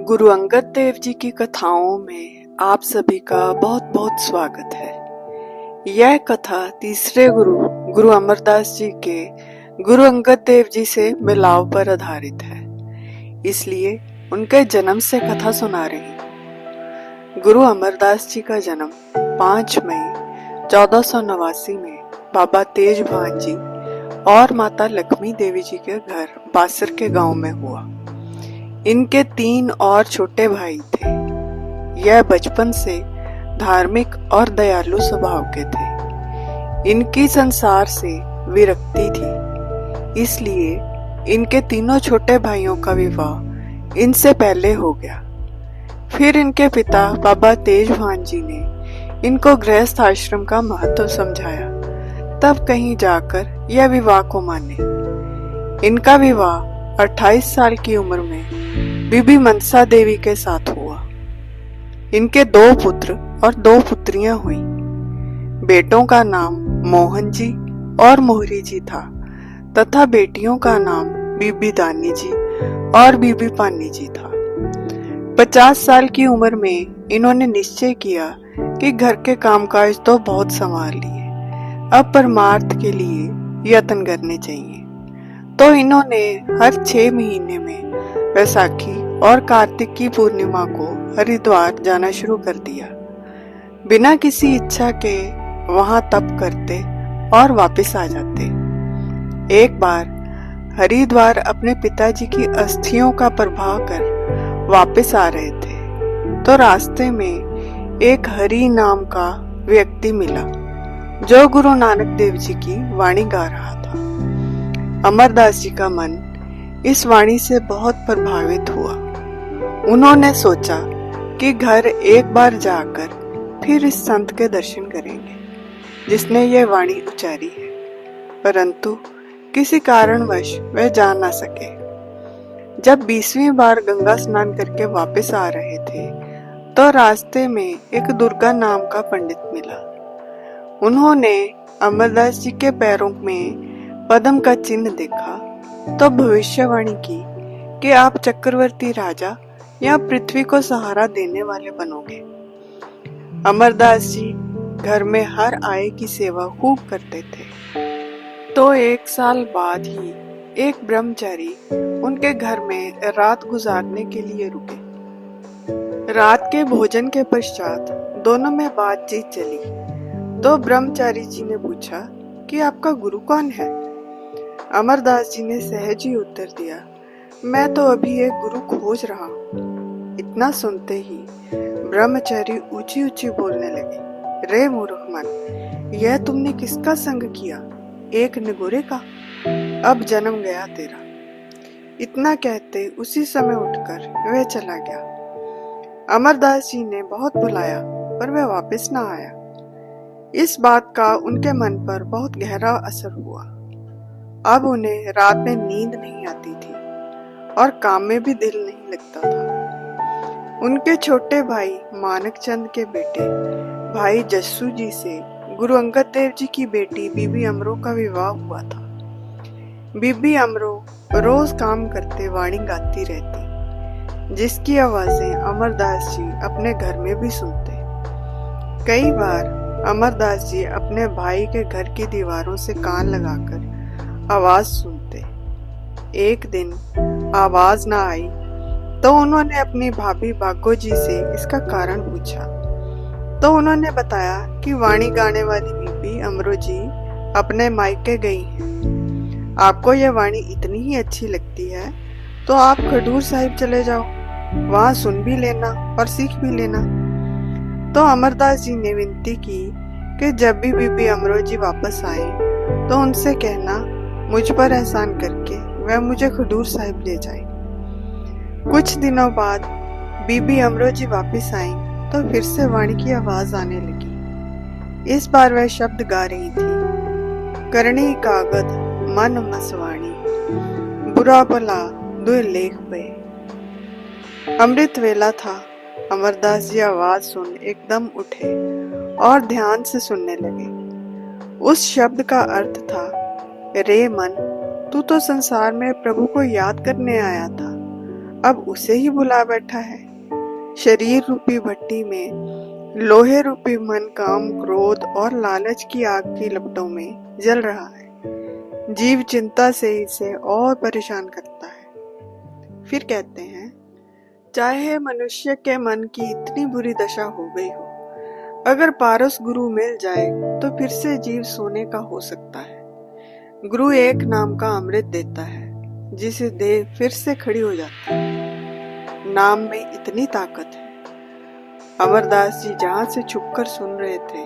गुरु अंगद देव जी की कथाओं में आप सभी का बहुत बहुत स्वागत है। यह कथा तीसरे गुरु अमरदास जी के गुरु अंगद देव जी से मिलाव पर आधारित है, इसलिए उनके जन्म से कथा सुना रही हूँ। गुरु अमरदास जी का जन्म 5 मई 1489 में बाबा तेज भान जी और माता लक्ष्मी देवी जी के घर बासर के गांव में हुआ। इनके 3 और छोटे भाई थे। यह बचपन से धार्मिक और दयालु स्वभाव के थे। इनकी संसार से विरक्ति थी, इसलिए इनके तीनों छोटे भाइयों का विवाह इनसे पहले हो गया। फिर इनके पिता बाबा तेज भान जी ने इनको गृहस्थ आश्रम का महत्व समझाया, तब कहीं जाकर यह विवाह को माने। इनका विवाह 28 साल की उम्र में बीबी मनसा देवी के साथ हुआ। इनके 2 पुत्र और 2 पुत्रियां हुई। बेटों का नाम मोहन जी और मोहरी जी था तथा बेटियों का नाम बीबी दानी जी और बीबी पानी जी था। 50 साल की उम्र में इन्होंने निश्चय किया कि घर के कामकाज तो बहुत संभाल लिए, अब परमार्थ के लिए यत्न करने चाहिए। तो इन्होंने हर 6 महीने में वैसाखी और कार्तिक की पूर्णिमा को हरिद्वार जाना शुरू कर दिया। बिना किसी इच्छा के वहां तप करते और वापस आ जाते। एक बार हरिद्वार अपने पिताजी की अस्थियों का प्रभाव कर वापस आ रहे थे, तो रास्ते में एक हरि नाम का व्यक्ति मिला जो गुरु नानक देव जी की वाणी गा रहा था। अमरदास जी का मन इस वाणी से बहुत प्रभावित हुआ। उन्होंने सोचा कि घर एक बार जाकर फिर इस संत के दर्शन करेंगे जिसने ये वाणी उच्चारी है, परंतु किसी कारणवश वह जा ना सके। जब 20वीं बार गंगा स्नान करके वापस आ रहे थे, तो रास्ते में एक दुर्गा नाम का पंडित मिला। उन्होंने अमरदास जी के पैरों में पद्म का चिन्ह देखा तो भविष्यवाणी की कि आप चक्रवर्ती राजा या पृथ्वी को सहारा देने वाले बनोगे। अमरदास जी घर में हर आय की सेवा खूब करते थे। तो 1 साल बाद ही एक ब्रह्मचारी उनके घर में रात गुजारने के लिए रुके। रात के भोजन के पश्चात दोनों में बातचीत चली, तो ब्रह्मचारी जी ने पूछा कि आपका गुरु कौन है। अमरदास जी ने सहज ही उत्तर दिया, मैं तो अभी एक गुरु खोज रहा हूँ। इतना सुनते ही ब्रह्मचारी ऊंची ऊंची बोलने लगे, रे मूर्ख मन, यह तुमने किसका संग किया? एक निगोरे का? अब जन्म गया तेरा। इतना कहते उसी समय उठकर वह चला गया। अमरदास जी ने बहुत बुलाया पर वह वापस न आया। इस बात का उनके मन पर बहुत गहरा असर हुआ। अब उन्हें रात में नींद नहीं आती थी और काम में भी दिल नहीं लगता था। उनके छोटे भाई मानक चंद के बेटे भाई जस्सू जी से गुरु अंगद देव जी की बेटी बीबी अमरो का विवाह हुआ था। बीबी अमरो रोज काम करते वाणी गाती रहती, जिसकी आवाजें अमरदास जी अपने घर में भी सुनते। कई बार अमरदास जी अपने भाई के घर की दीवारों से कान लगाकर आवाज सुनते। एक दिन आवाज ना आई तो उन्होंने अपनी भाभी भागो जी से इसका कारण पूछा, तो उन्होंने बताया कि वाणी गाने वाली बीबी अमरो जी अपने मायके गई हैं। आपको यह वाणी इतनी ही अच्छी लगती है तो आप खडूर साहिब चले जाओ, वहां सुन भी लेना और सीख भी लेना। तो अमरदास जी ने विनती की कि जब भी बीबी अमरो जी वापस आए तो उनसे कहना मुझ पर एहसान करके वह मुझे खडूर साहिब ले जाए। कुछ दिनों बाद बीबी अमरो जी वापस आई तो फिर से वाणी की आवाज आने लगी। इस बार वह शब्द गा रही थी, करणी कागद मन मसवाणी, बुरा भला दुई लेख पे। अमृत वेला था। अमरदास जी आवाज सुन एकदम उठे और ध्यान से सुनने लगे। उस शब्द का अर्थ था, रे मन, तू तो संसार में प्रभु को याद करने आया था, अब उसे ही बुला बैठा है। शरीर रूपी भट्टी में लोहे रूपी मन काम, क्रोध और लालच की आग की लपटों में जल रहा है। जीव चिंता से इसे और परेशान करता है। फिर कहते हैं, चाहे मनुष्य के मन की इतनी बुरी दशा हो गई हो, अगर पारस गुरु मिल जाए तो फिर से जीव सोने का हो सकता है। गुरु एक नाम का अमृत देता है जिसे देह फिर से खड़ी हो जाती है। नाम में इतनी ताकत है। अमरदास जी जहाँ से छुपकर सुन रहे थे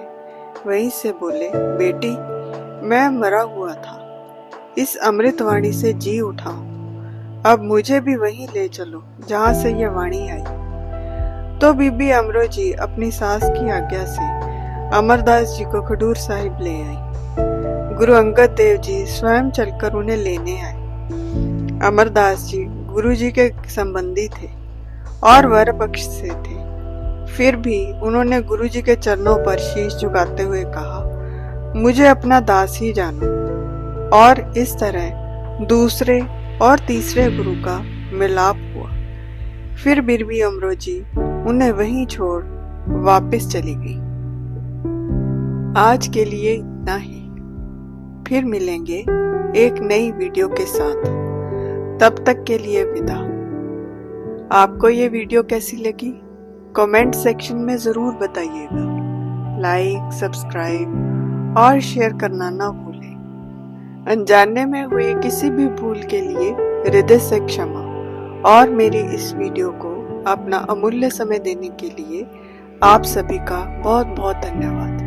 वहीं से बोले, बेटी मैं मरा हुआ था, इस अमृतवाणी से जी उठा हूँ। अब मुझे भी वहीं ले चलो जहाँ से यह वाणी आई। तो बीबी अमरो जी अपनी सास की आज्ञा से अमरदास जी को खडूर साहिब ले आई। गुरु अंगद देव जी स्वयं चलकर उन्हें लेने आए। अमरदास जी गुरु जी के संबंधी थे और वर पक्ष से थे। फिर भी उन्होंने गुरु जी के चरणों पर शीश झुकाते हुए कहा, मुझे अपना दास ही जानो। और इस तरह दूसरे और तीसरे गुरु का मिलाप हुआ। फिर बीबी अमरो जी उन्हें वहीं छोड़ वापस चली गई। आज के लिए इतना ही। फिर मिलेंगे एक नई वीडियो के साथ। तब तक के लिए विदा। आपको ये वीडियो कैसी लगी कमेंट सेक्शन में जरूर बताइएगा। लाइक, सब्सक्राइब और शेयर करना ना भूलें। अनजाने में हुए किसी भी भूल के लिए हृदय से क्षमा। और मेरी इस वीडियो को अपना अमूल्य समय देने के लिए आप सभी का बहुत बहुत धन्यवाद।